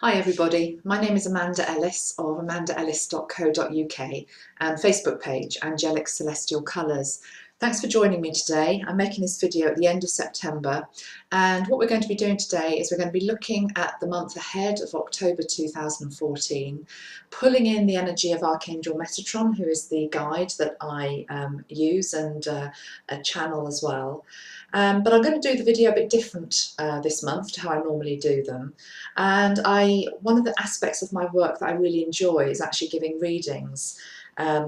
Hi everybody, my name is Amanda Ellis of amandaellis.co.uk and Facebook page Angelic Celestial Colours. Thanks for joining me today. I'm making this video at the end of September, and what we're going to be doing today is we're going to be looking at the month ahead of October 2014, pulling in the energy of Archangel Metatron, who is the guide that I use and a channel as well. But I'm going to do the video a bit different this month to how I normally do them. And one of the aspects of my work that I really enjoy is actually giving readings,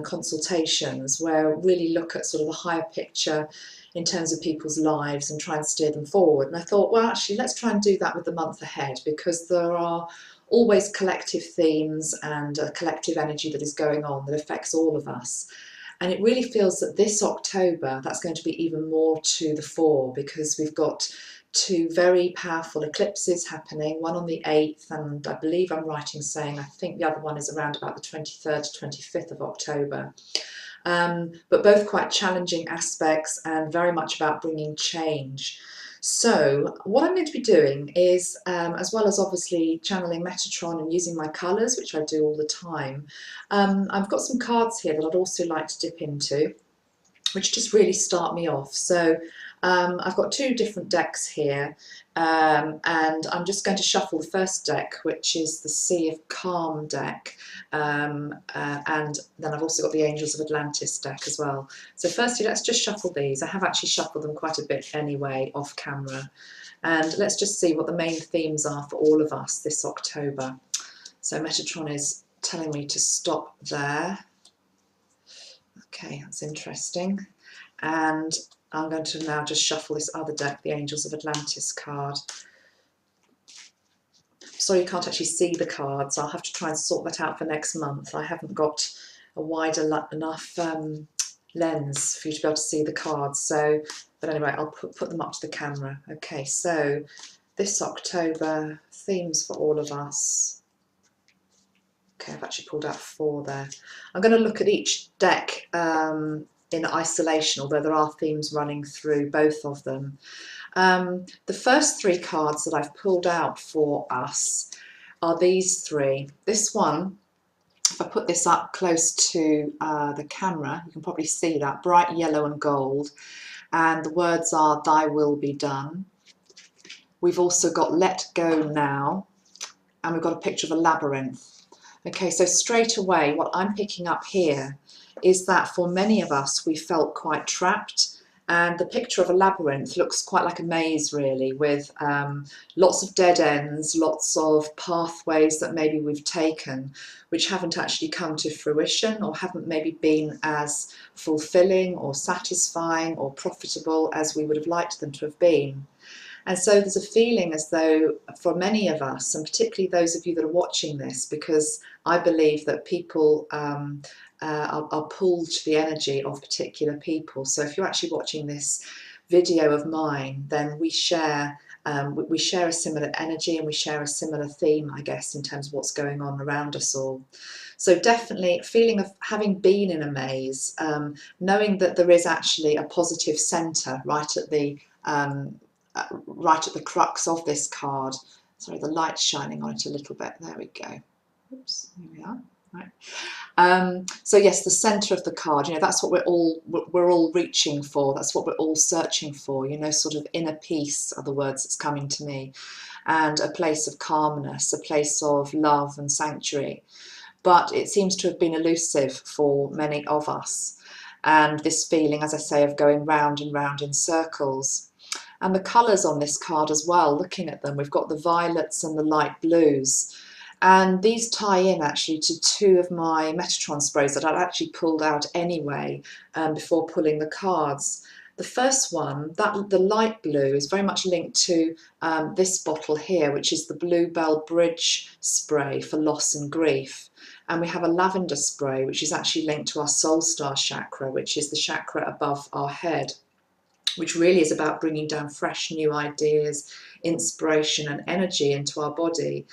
consultations, where I really look at sort of the higher picture in terms of people's lives and try and steer them forward. And I thought, well, actually, let's try and do that with the month ahead, because there are always collective themes and a collective energy that is going on that affects all of us. And it really feels that this October, that's going to be even more to the fore, because we've got two very powerful eclipses happening, one on the 8th, and I believe I'm right in saying I think the other one is around about the 23rd to 25th of October. But both quite challenging aspects and very much about bringing change. So what I'm going to be doing is, as well as obviously channeling Metatron and using my colours, which I do all the time, I've got some cards here that I'd also like to dip into, which just really start me off. So I've got two different decks here, and I'm just going to shuffle the first deck, which is the Sea of Calm deck, and then I've also got the Angels of Atlantis deck as well. So firstly, let's just shuffle these. I have actually shuffled them quite a bit anyway off camera, and let's just see what the main themes are for all of us this October. So Metatron is telling me to stop there. Okay, that's interesting. And I'm going to now just shuffle this other deck, the Angels of Atlantis card. Sorry you can't actually see the cards. I'll have to try and sort that out for next month. I haven't got a wide enough lens for you to be able to see the cards. So, but anyway, I'll put them up to the camera. Okay, so this October, themes for all of us. Okay, I've actually pulled out 4 there. I'm going to look at each deck in isolation, although there are themes running through both of them. The first 3 cards that I've pulled out for us are these 3. This one, if I put this up close to the camera, you can probably see that, bright yellow and gold, and the words are "Thy will be done." We've also got "Let go now," and we've got a picture of a labyrinth. Okay, so straight away what I'm picking up here is that for many of us we felt quite trapped, and the picture of a labyrinth looks quite like a maze really, with lots of dead ends, lots of pathways that maybe we've taken which haven't actually come to fruition, or haven't maybe been as fulfilling or satisfying or profitable as we would have liked them to have been. And so there's a feeling as though for many of us, and particularly those of you that are watching this, because I believe that people are pulled to the energy of particular people. So if you're actually watching this video of mine, then we share a similar energy, and we share a similar theme, I guess, in terms of what's going on around us all. So definitely a feeling of having been in a maze, knowing that there is actually a positive centre right at the crux of this card. Sorry, the light's shining on it a little bit. There we go. Oops, here we are. Right. So yes, the centre of the card, you know, that's what we're all reaching for. That's what we're all searching for. You know, sort of inner peace are the words that's coming to me, and a place of calmness, a place of love and sanctuary. But it seems to have been elusive for many of us, and this feeling, as I say, of going round and round in circles. And the colours on this card as well, looking at them, we've got the violets and the light blues. And these tie in actually to 2 of my Metatron sprays that I'd actually pulled out anyway before pulling the cards. The first one, the light blue, is very much linked to this bottle here, which is the Bluebell Bridge spray for loss and grief. And we have a lavender spray, which is actually linked to our soul star chakra, which is the chakra above our head, which really is about bringing down fresh new ideas, inspiration and energy into our body.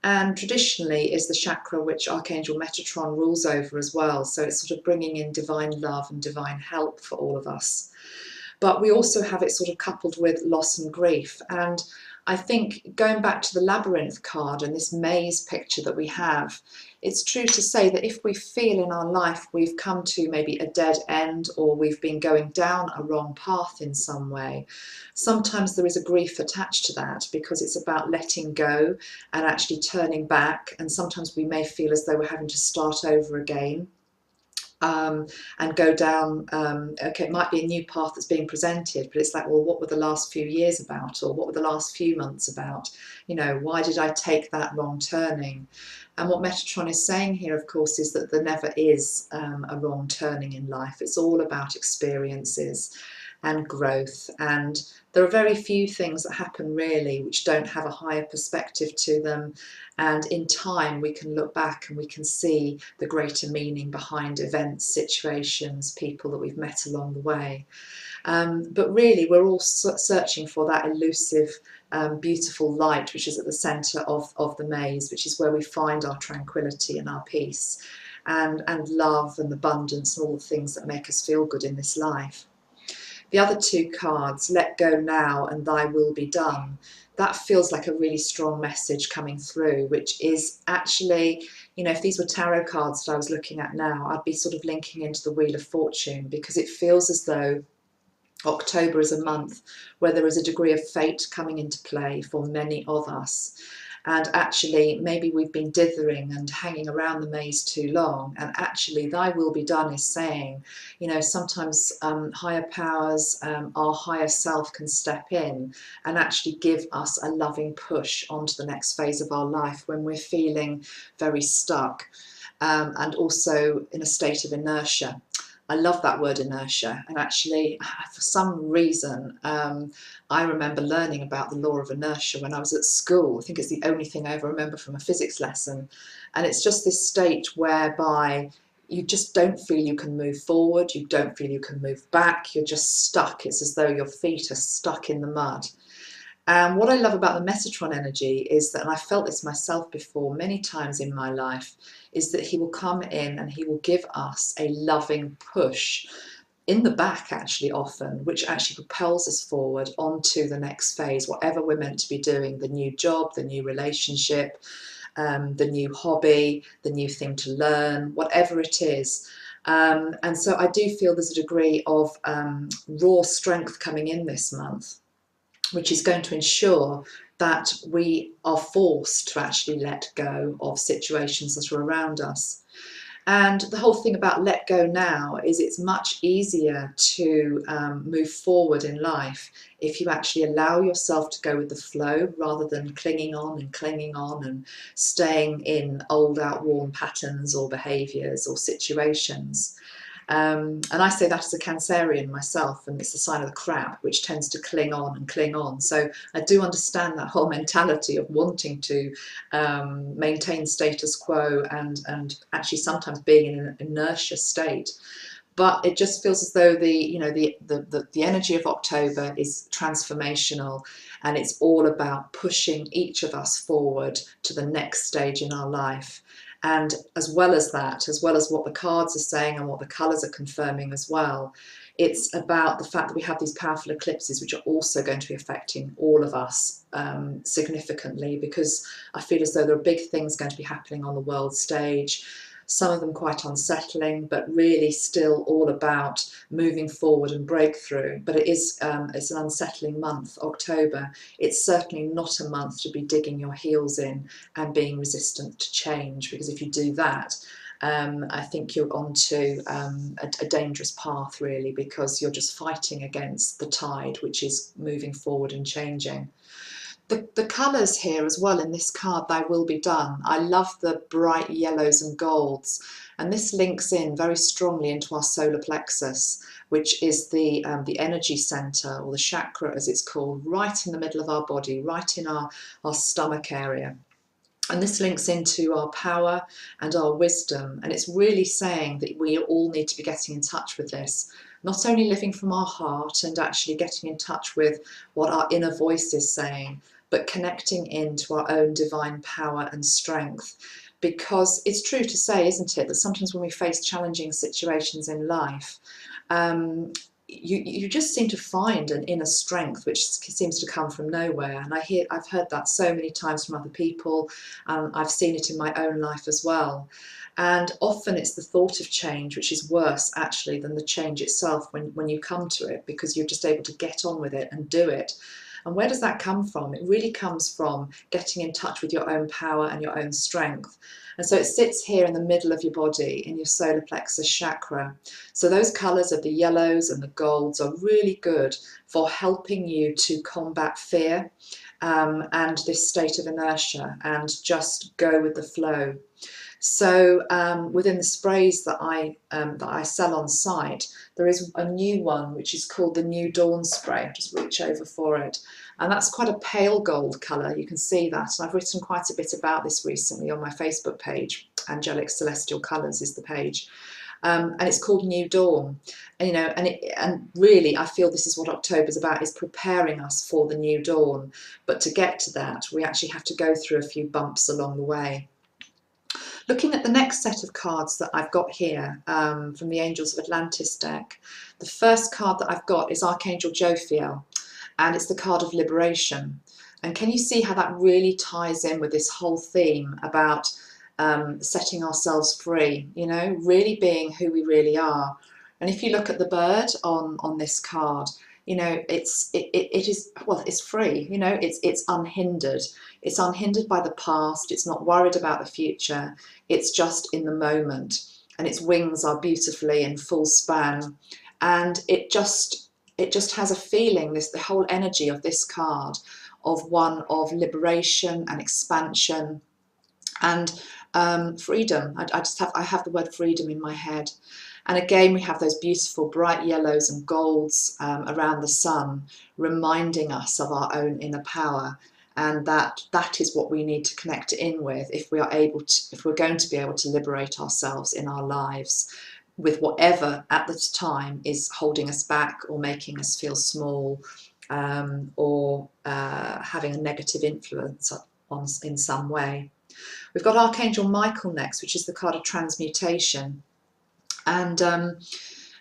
And traditionally is the chakra which Archangel Metatron rules over as well. So it's sort of bringing in divine love and divine help for all of us. But we also have it sort of coupled with loss and grief. And I think going back to the labyrinth card and this maze picture that we have, it's true to say that if we feel in our life we've come to maybe a dead end, or we've been going down a wrong path in some way, sometimes there is a grief attached to that, because it's about letting go and actually turning back. And sometimes we may feel as though we're having to start over again. And go down, okay, it might be a new path that's being presented, but it's like, well, what were the last few years about? Or what were the last few months about? You know, why did I take that wrong turning? And what Metatron is saying here, of course, is that there never is a wrong turning in life. It's all about experiences and growth. And there are very few things that happen really which don't have a higher perspective to them. And in time, we can look back and we can see the greater meaning behind events, situations, people that we've met along the way. But really, we're all searching for that elusive, beautiful light, which is at the centre of the maze, which is where we find our tranquility and our peace, and love and abundance and all the things that make us feel good in this life. The other two cards, Let Go Now and Thy Will Be Done, that feels like a really strong message coming through, which is actually, you know, if these were tarot cards that I was looking at now, I'd be sort of linking into the Wheel of Fortune, because it feels as though October is a month where there is a degree of fate coming into play for many of us. And actually, maybe we've been dithering and hanging around the maze too long. And actually, Thy Will Be Done is saying, you know, sometimes higher powers, our higher self can step in and actually give us a loving push onto the next phase of our life when we're feeling very stuck, and also in a state of inertia. I love that word, inertia. And actually, for some reason, I remember learning about the law of inertia when I was at school. I think it's the only thing I ever remember from a physics lesson. And it's just this state whereby you just don't feel you can move forward, you don't feel you can move back, you're just stuck. It's as though your feet are stuck in the mud. And what I love about the Metatron energy is that, and I felt this myself before many times in my life, is that he will come in and he will give us a loving push in the back, actually often, which actually propels us forward onto the next phase, whatever we're meant to be doing, the new job, the new relationship, the new hobby, the new thing to learn, whatever it is. And so I do feel there's a degree of raw strength coming in this month, which is going to ensure that we are forced to actually let go of situations that are around us. And the whole thing about let go now is it's much easier to move forward in life if you actually allow yourself to go with the flow, rather than clinging on and staying in old outworn patterns or behaviours or situations. And I say that as a Cancerian myself, and it's the sign of the crab, which tends to cling on and cling on. So I do understand that whole mentality of wanting to maintain status quo and actually sometimes being in an inertia state. But it just feels as though the energy of October is transformational, and it's all about pushing each of us forward to the next stage in our life. And as well as that, as well as what the cards are saying and what the colours are confirming as well, it's about the fact that we have these powerful eclipses, which are also going to be affecting all of us significantly, because I feel as though there are big things going to be happening on the world stage. Some of them quite unsettling, but really still all about moving forward and breakthrough. But it's an unsettling month, October. It's certainly not a month to be digging your heels in and being resistant to change, because if you do that, I think you're onto a dangerous path, really, because you're just fighting against the tide, which is moving forward and changing. The colours here as well in this card, Thy Will Be Done. I love the bright yellows and golds, and this links in very strongly into our solar plexus, which is the energy centre, or the chakra as it's called, right in the middle of our body, right in our stomach area. And this links into our power and our wisdom, and it's really saying that we all need to be getting in touch with this, not only living from our heart and actually getting in touch with what our inner voice is saying, but connecting into our own divine power and strength. Because it's true to say, isn't it, that sometimes when we face challenging situations in life, you just seem to find an inner strength which seems to come from nowhere. And I've heard that so many times from other people. I've seen it in my own life as well. And often it's the thought of change which is worse actually than the change itself when you come to it, because you're just able to get on with it and do it. And where does that come from? It really comes from getting in touch with your own power and your own strength. And so it sits here in the middle of your body in your solar plexus chakra. So those colours of the yellows and the golds are really good for helping you to combat fear and this state of inertia, and just go with the flow. So within the sprays that I sell on site, there is a new one which is called the New Dawn spray. I'll just reach over for it. And that's quite a pale gold colour, you can see that. And I've written quite a bit about this recently on my Facebook page. Angelic Celestial Colours is the page. And it's called New Dawn. And, you know, and really I feel this is what October's about, is preparing us for the new dawn. But to get to that, we actually have to go through a few bumps along the way. Looking at the next set of cards that I've got here from the Angels of Atlantis deck, the first card that I've got is Archangel Jophiel, and it's the card of liberation. And can you see how that really ties in with this whole theme about setting ourselves free, you know, really being who we really are. And if you look at the bird on this card, you know, it is, well, it's free, you know, it's unhindered. It's unhindered by the past. It's not worried about the future. It's just in the moment, and its wings are beautifully in full span. And it just has a feeling, the whole energy of this card, of one of liberation and expansion and freedom. I have the word freedom in my head. And again, we have those beautiful bright yellows and golds around the sun, reminding us of our own inner power. And that is what we need to connect in with if we're going to be able to liberate ourselves in our lives with whatever at the time is holding us back or making us feel small, or having a negative influence on in some way. We've got Archangel Michael next, which is the card of transmutation. And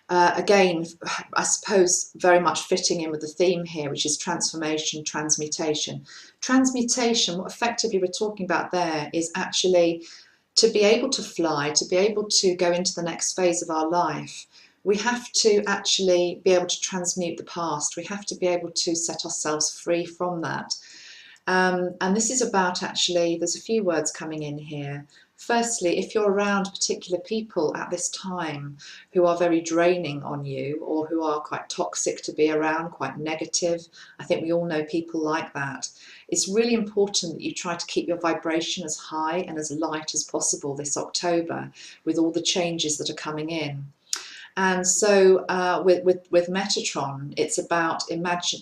again, I suppose very much fitting in with the theme here, which is transformation, transmutation. Transmutation, what effectively we're talking about there is actually to be able to fly, to be able to go into the next phase of our life. We have to actually be able to transmute the past. We have to be able to set ourselves free from that. And this is about, actually, there's a few words coming in here. Firstly, if you're around particular people at this time who are very draining on you, or who are quite toxic to be around, quite negative, I think we all know people like that. It's really important that you try to keep your vibration as high and as light as possible this October, with all the changes that are coming in. And so with Metatron, it's about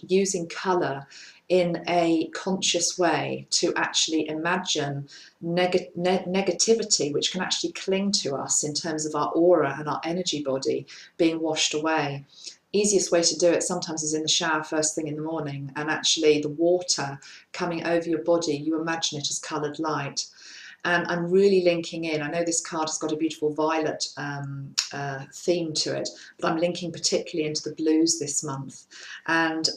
using colour in a conscious way to actually imagine negativity, which can actually cling to us in terms of our aura and our energy body, being washed away. Easiest way to do it sometimes is in the shower first thing in the morning, and actually the water coming over your body, you imagine it as coloured light. And I'm really linking in. I know this card has got a beautiful violet theme to it, but I'm linking particularly into the blues this month. And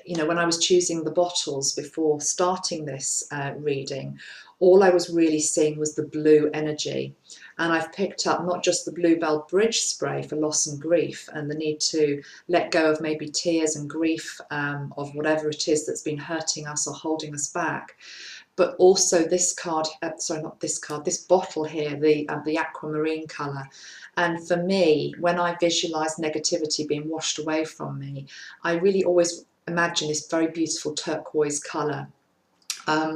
you know, when I was choosing the bottles before starting this reading, all I was really seeing was the blue energy. And I've picked up not just the Bluebell Bridge spray for loss and grief, and the need to let go of maybe tears and grief of whatever it is that's been hurting us or holding us back, but also this card, sorry, not this card, this bottle here, the aquamarine colour. And for me, when I visualise negativity being washed away from me, I really always imagine this very beautiful turquoise colour.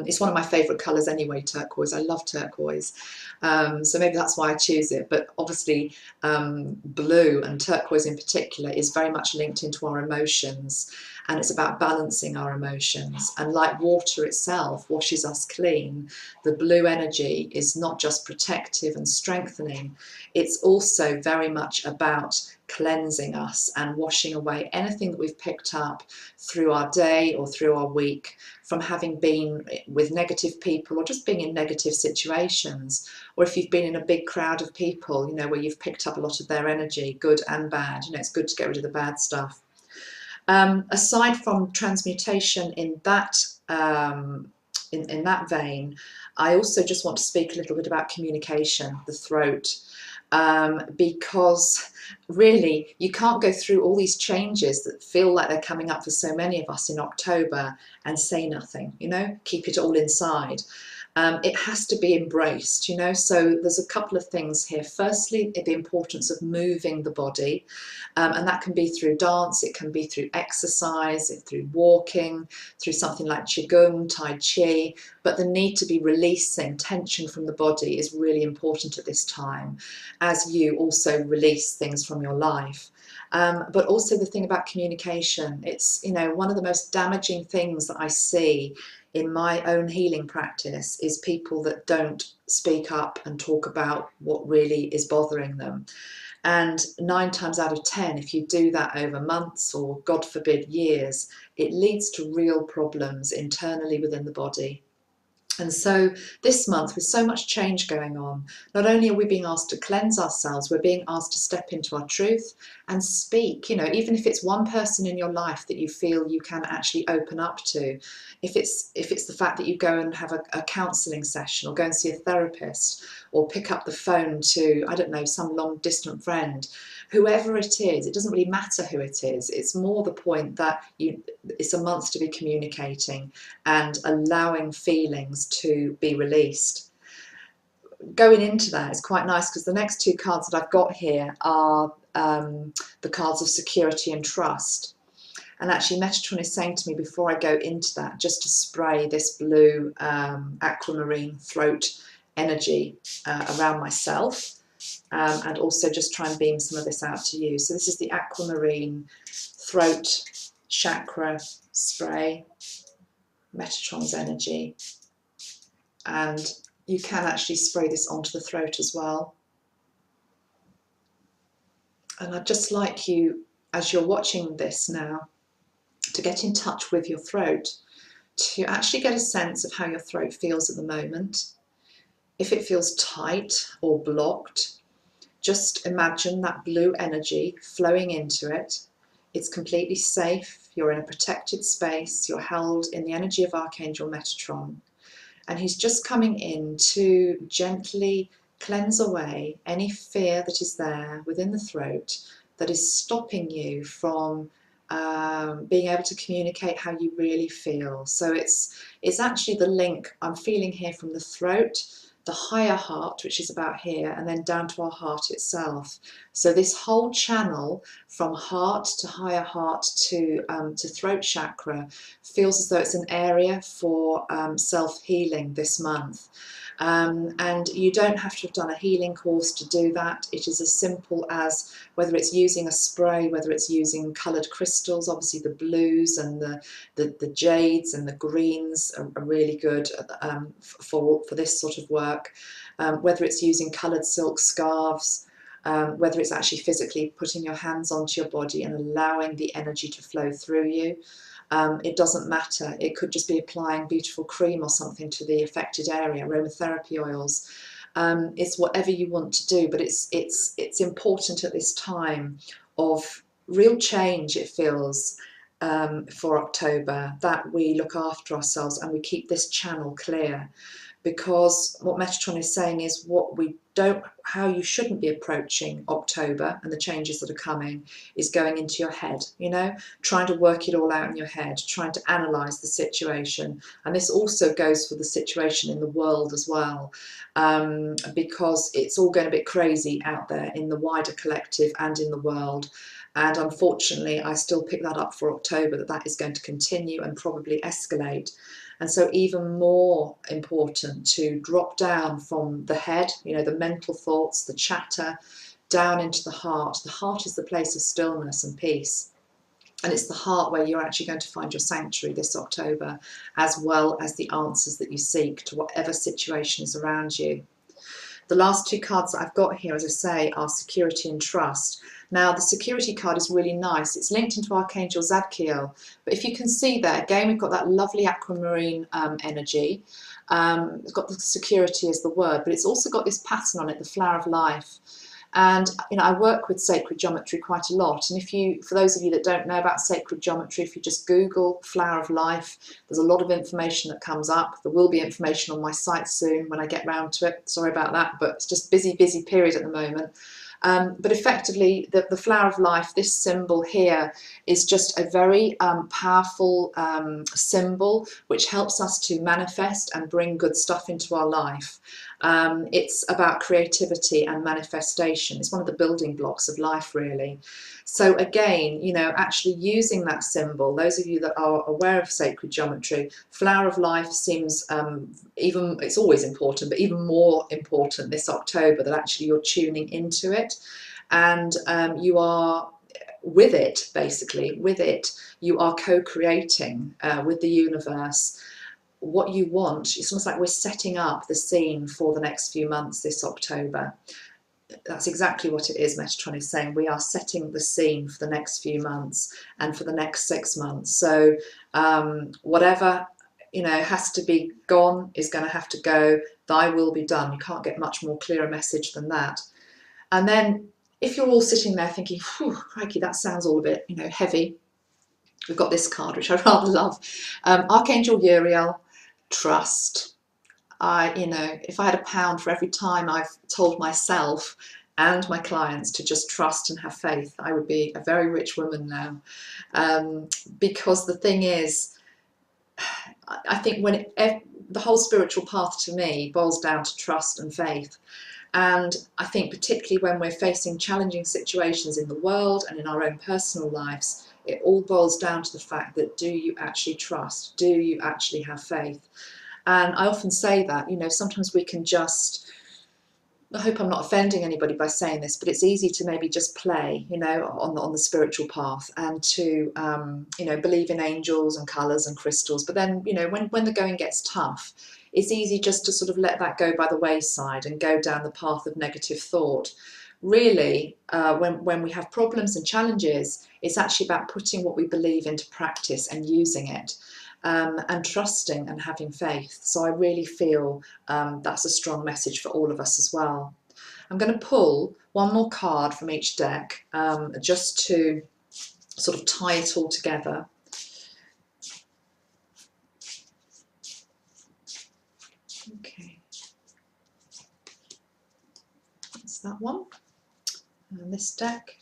It's one of my favourite colours anyway, turquoise. I love turquoise. So maybe that's why I choose it. But obviously blue, and turquoise in particular, is very much linked into our emotions. And it's about balancing our emotions. And like water itself washes us clean, the blue energy is not just protective and strengthening. It's also very much about cleansing us and washing away anything that we've picked up through our day or through our week from having been with negative people or just being in negative situations, or if you've been in a big crowd of people, you know, where you've picked up a lot of their energy, good and bad. You know, it's good to get rid of the bad stuff. Aside from transmutation in that in that vein, I also just want to speak a little bit about communication, the throat, because really you can't go through all these changes that feel like they're coming up for so many of us in October and say nothing, you know, keep it all inside. It has to be embraced, you know, so there's a couple of things here. Firstly, the importance of moving the body, and that can be through dance, it can be through exercise, through walking, through something like Qigong, Tai Chi, but the need to be releasing tension from the body is really important at this time, as you also release things from your life. But also the thing about communication, it's, you know, one of the most damaging things that I see in my own healing practice is people that don't speak up and talk about what really is bothering them. And 9 times out of 10, if you do that over months or, God forbid, years, it leads to real problems internally within the body. And so this month, with so much change going on, not only are we being asked to cleanse ourselves, we're being asked to step into our truth and speak, you know, even if it's one person in your life that you feel you can actually open up to. If it's the fact that you go and have a counselling session or go and see a therapist or pick up the phone to, I don't know, some long distant friend, whoever it is, it doesn't really matter who it is. It's more the point that it's a month to be communicating and allowing feelings to be released. Going into that is quite nice because the next 2 cards that I've got here are the cards of security and trust. And actually Metatron is saying to me before I go into that, just to spray this blue aquamarine throat energy around myself, and also just try and beam some of this out to you. So this is the aquamarine throat chakra spray, Metatron's energy, and you can actually spray this onto the throat as well. And I'd just like you, as you're watching this now, to get in touch with your throat, to actually get a sense of how your throat feels at the moment. If it feels tight or blocked, just imagine that blue energy flowing into it. It's completely safe, you're in a protected space, you're held in the energy of Archangel Metatron, and he's just coming in to gently cleanse away any fear that is there within the throat that is stopping you from being able to communicate how you really feel. So it's actually the link I'm feeling here from the throat, the higher heart, which is about here, and then down to our heart itself. So this whole channel from heart to higher heart to throat chakra feels as though it's an area for self-healing this month. And you don't have to have done a healing course to do that. It is as simple as whether it's using a spray, whether it's using coloured crystals. Obviously the blues and the jades and the greens are really good for this sort of work. Whether it's using coloured silk scarves, whether it's actually physically putting your hands onto your body and allowing the energy to flow through you. It doesn't matter. It could just be applying beautiful cream or something to the affected area, aromatherapy oils. It's whatever you want to do, but it's important at this time of real change, it feels, for October, that we look after ourselves and we keep this channel clear. Because what Metatron is saying is how you shouldn't be approaching October and the changes that are coming is going into your head, you know, trying to work it all out in your head, trying to analyse the situation. And this also goes for the situation in the world as well, because it's all going a bit crazy out there in the wider collective and in the world. And unfortunately, I still pick that up for October, that is going to continue and probably escalate. And so even more important to drop down from the head, you know, the mental thoughts, the chatter, down into the heart. The heart is the place of stillness and peace. And it's the heart where you're actually going to find your sanctuary this October, as well as the answers that you seek to whatever situation is around you. The last 2 cards that I've got here, as I say, are security and trust. Now the security card is really nice. It's linked into Archangel Zadkiel, but if you can see there, again, we've got that lovely aquamarine energy. It's got the security as the word, but it's also got this pattern on it, the flower of life. And I work with sacred geometry quite a lot. And for those of you that don't know about sacred geometry, if you just Google flower of life, there's a lot of information that comes up. There will be information on my site soon when I get round to it. Sorry about that, but it's just busy period at the moment. But effectively, the flower of life, this symbol here, is just a very powerful symbol which helps us to manifest and bring good stuff into our life. It's about creativity and manifestation. It's one of the building blocks of life, really. So again, actually using that symbol, those of you that are aware of sacred geometry, flower of life seems it's always important, but even more important this October, that actually you're tuning into it, and you are with it, basically. With it, you are co-creating with the universe what you want. It's almost like we're setting up the scene for the next few months this October. That's exactly what it is. Metatron is saying we are setting the scene for the next few months and for the next 6 months. So whatever has to be gone is going to have to go. Thy will be done. You can't get much more clearer message than that. And then if you're all sitting there thinking, whew, crikey, that sounds all a bit heavy, we've got this card which I rather love. Archangel Uriel, trust. If I had £1 for every time I've told myself and my clients to just trust and have faith, I would be a very rich woman now. Because the thing is, I think the whole spiritual path to me boils down to trust and faith. And I think particularly when we're facing challenging situations in the world and in our own personal lives, it all boils down to the fact that, do you actually trust? Do you actually have faith? And I often say that, sometimes we can just, I hope I'm not offending anybody by saying this, but it's easy to maybe just play, on the spiritual path, and to, believe in angels and colours and crystals. But then, when the going gets tough, it's easy just to sort of let that go by the wayside and go down the path of negative thought. Really, when we have problems and challenges, it's actually about putting what we believe into practice and using it. And trusting and having faith. So I really feel that's a strong message for all of us as well. I'm going to pull one more card from each deck just to sort of tie it all together. Okay, that's that one. And this deck.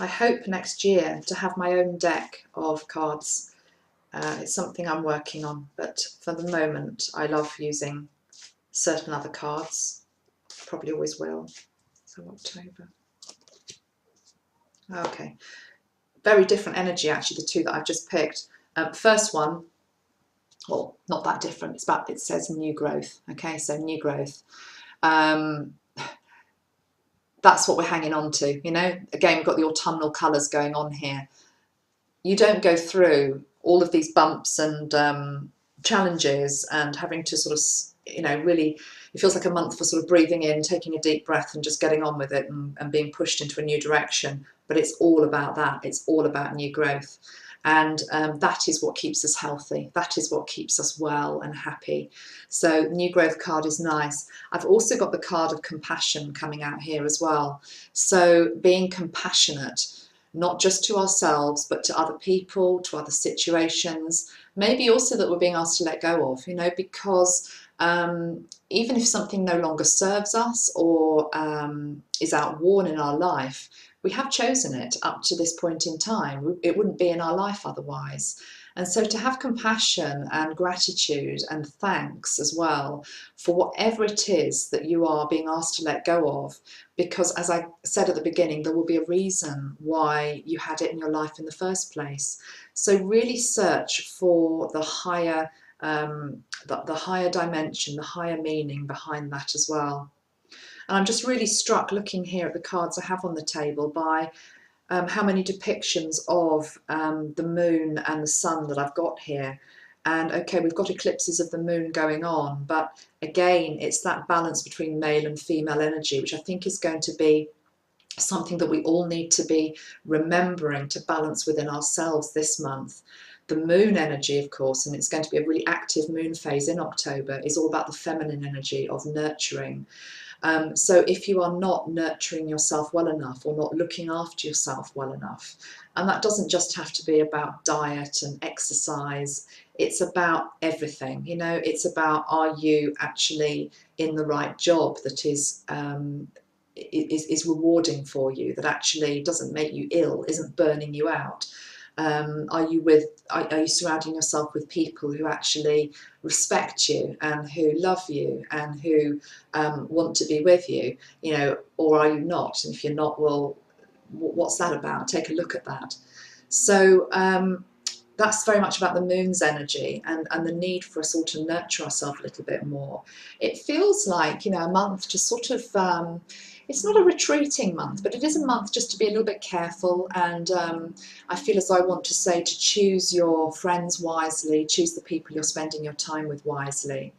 I hope next year to have my own deck of cards. It's something I'm working on, but for the moment I love using certain other cards. Probably always will. So October. Okay, very different energy actually, the two that I've just picked. First one, well, not that different. It says new growth. Okay, so new growth. That's what we're hanging on to, Again, we've got the autumnal colours going on here. You don't go through all of these bumps and challenges and having to sort of, really, it feels like a month for sort of breathing in, taking a deep breath and just getting on with it and being pushed into a new direction. But it's all about that. It's all about new growth. And that is what keeps us healthy. That is what keeps us well and happy. So new growth card is nice. I've also got the card of compassion coming out here as well. So being compassionate, not just to ourselves, but to other people, to other situations, maybe also that we're being asked to let go of, because even if something no longer serves us or is outworn in our life, we have chosen it up to this point in time. It wouldn't be in our life otherwise. And so to have compassion and gratitude and thanks as well for whatever it is that you are being asked to let go of, because as I said at the beginning, there will be a reason why you had it in your life in the first place. So really search for the higher dimension, the higher meaning behind that as well. And I'm just really struck looking here at the cards I have on the table by how many depictions of the moon and the sun that I've got here. And okay, we've got eclipses of the moon going on, but again, it's that balance between male and female energy, which I think is going to be something that we all need to be remembering to balance within ourselves this month. The moon energy, of course, and it's going to be a really active moon phase in October, is all about the feminine energy of nurturing. So if you are not nurturing yourself well enough or not looking after yourself well enough, and that doesn't just have to be about diet and exercise, it's about everything. You know, it's about, are you actually in the right job that is rewarding for you, that actually doesn't make you ill, isn't burning you out? Are you surrounding yourself with people who actually respect you and who love you and who want to be with you, you know, or are you not? And if you're not, well, what's that about? Take a look at that. So that's very much about the moon's energy and the need for us all to nurture ourselves a little bit more. It feels like, you know, a month to sort of, it's not a retreating month, but it is a month just to be a little bit careful. And I feel as though I want to say to choose your friends wisely, choose the people you're spending your time with wisely.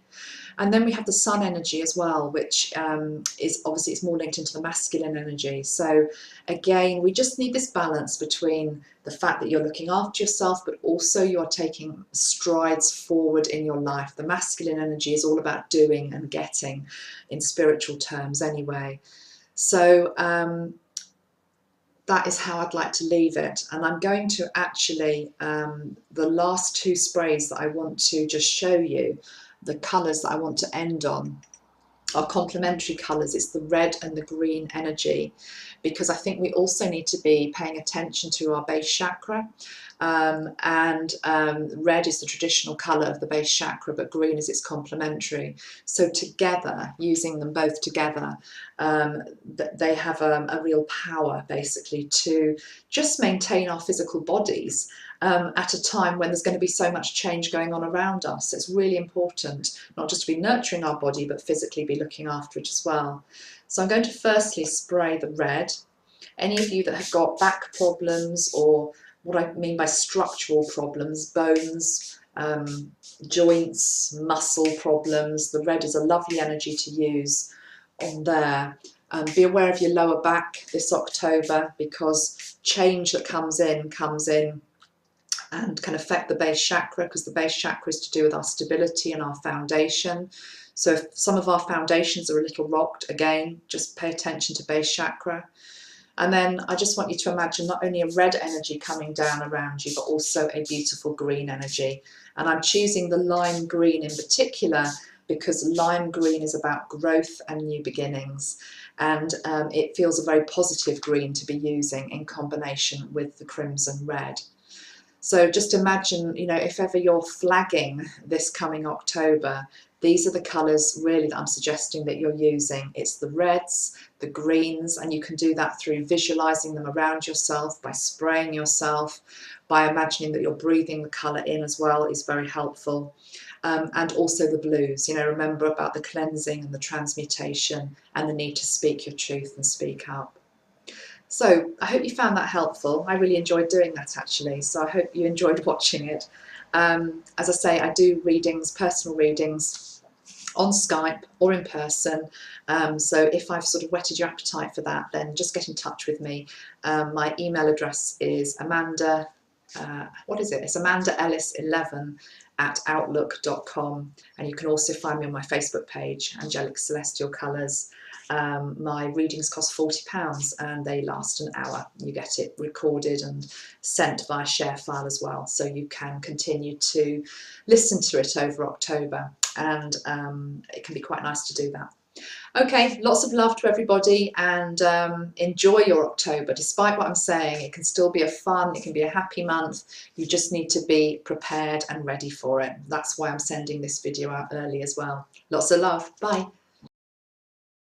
And then we have the sun energy as well, which is obviously, it's more linked into the masculine energy. So again, we just need this balance between the fact that you're looking after yourself, but also you're taking strides forward in your life. The masculine energy is all about doing and getting, in spiritual terms anyway. So that is how I'd like to leave it. And I'm going to actually, the last two sprays that I want to just show you, the colours that I want to end on, are complementary colours. It's the red and the green energy, because I think we also need to be paying attention to our base chakra. Red is the traditional colour of the base chakra, but green is its complementary. So together, using them both together, they have a real power basically to just maintain our physical bodies at a time when there's going to be so much change going on around us. It's really important not just to be nurturing our body, but physically be looking after it as well. So I'm going to firstly spray the red. Any of you that have got back problems, or what I mean by structural problems, bones, joints, muscle problems, the red is a lovely energy to use on there. Be aware of your lower back this October, because change that comes in and can affect the base chakra, because the base chakra is to do with our stability and our foundation. So if some of our foundations are a little rocked, again, just pay attention to base chakra. And then I just want you to imagine not only a red energy coming down around you, but also a beautiful green energy. And I'm choosing the lime green in particular because lime green is about growth and new beginnings. And it feels a very positive green to be using in combination with the crimson red. So just imagine, you know, if ever you're flagging this coming October, these are the colours really that I'm suggesting that you're using. It's the reds, the greens, and you can do that through visualising them around yourself, by spraying yourself, by imagining that you're breathing the colour in as well is very helpful. And also the blues, you know, remember about the cleansing and the transmutation and the need to speak your truth and speak up. So I hope you found that helpful. I really enjoyed doing that actually, so I hope you enjoyed watching it. As I say, I do readings, personal readings, on Skype or in person. So if I've sort of whetted your appetite for that, then just get in touch with me. My email address is Amanda, It's amandaellis11@outlook.com, and you can also find me on my Facebook page, Angelic Celestial Colours. My readings cost £40 and they last an hour. You get it recorded and sent via share file as well, so you can continue to listen to it over October, and it can be quite nice to do that. Okay, lots of love to everybody, and enjoy your October. Despite what I'm saying, it can still be a fun, it can be a happy month. You just need to be prepared and ready for it. That's why I'm sending this video out early as well. Lots of love. Bye.